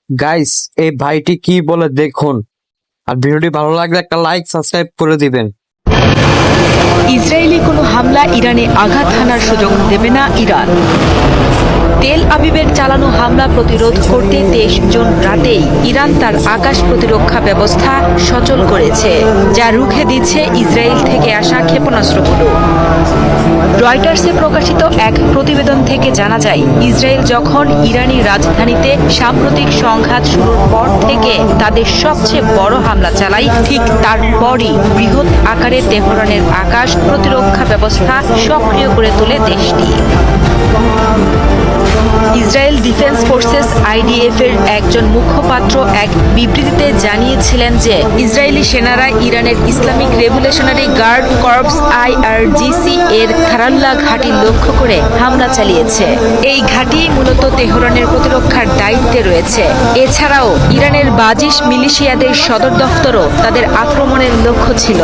Guys, এই ভাইটি কি বলে দেখুন। আর ভিডিওটি ভালো লাগলে একটা লাইক সাবস্ক্রাইব করে দিবেন। ইসরায়েলি কোনো হামলা ইরানে আঘাত হানার সুযোগ দেবে না ইরান। তেল আবিবের চালানো হামলা প্রতিরোধ করতে 23 জুন রাতেই ইরান তার আকাশ প্রতিরক্ষা ব্যবস্থা সচল করেছে, যা রুখে দিচ্ছে ইসরায়েল থেকে আসা ক্ষেপণাস্ত্রগুলো। রয়টার্সে প্রকাশিত এক প্রতিবেদন থেকে জানা যায়, ইসরায়েল যখন ইরানি রাজধানীতে সাম্প্রতিক সংঘাত শুরুর পর থেকে তাদের সবচেয়ে বড় হামলা চালায়, ঠিক তারপরই বৃহৎ আকারে তেহরানের আকাশ প্রতিরক্ষা ব্যবস্থা সক্রিয় করে তোলে দেশটি। ইসরায়েল ডিফেন্স ফোর্সেস আইডিএফ এর একজন মুখপাত্র এক বিবৃতিতে জানিয়েছিলেন যে ইসরায়েলি সেনারা ইরানের Islamic revolutionary guard corps IRGC এর থারাল্লা ঘাঁটি লক্ষ্য করে হামলা চালিয়েছে। এই ঘাঁটি মূলত তেহরানের প্রতিরক্ষার দায়িত্বে রয়েছে। এছাড়াও ইরানের বাজিশ মিলিশিয়াদের সদর দফতরও তাদের আক্রমণের লক্ষ্য ছিল।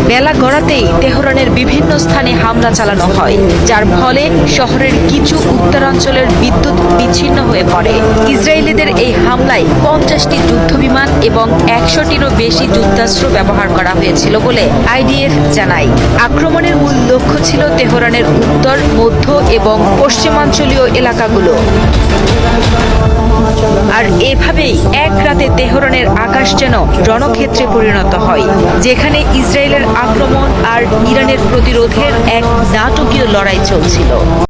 বেলা গড়াতেই তেহরানের বিভিন্ন স্থানে হামলা চালানো হয়, যার ফলে শহরের কিছু উত্তরাঞ্চলের বিদ্যুৎ বিচ্ছিন্ন হয়ে পড়ে। ইসরায়েলিদের এই হামলায় 50টি যুদ্ধবিমান এবং 100টিরও বেশি যুদ্ধাস্ত্র ব্যবহার করা হয়েছিল বলে আইডিএফ জানায়। আক্রমণের মূল লক্ষ্য ছিল তেহরানের উত্তর, মধ্য এবং পশ্চিমাঞ্চলীয় এলাকাগুলো। আর এভাবেই এক রাতে তেহরানের আকাশ যেন রণক্ষেত্রে পরিণত হয়, যেখানে ইসরায়েলের আক্রমণ আর ইরানের প্রতিরোধের এক নাটকীয় লড়াই চলছিল।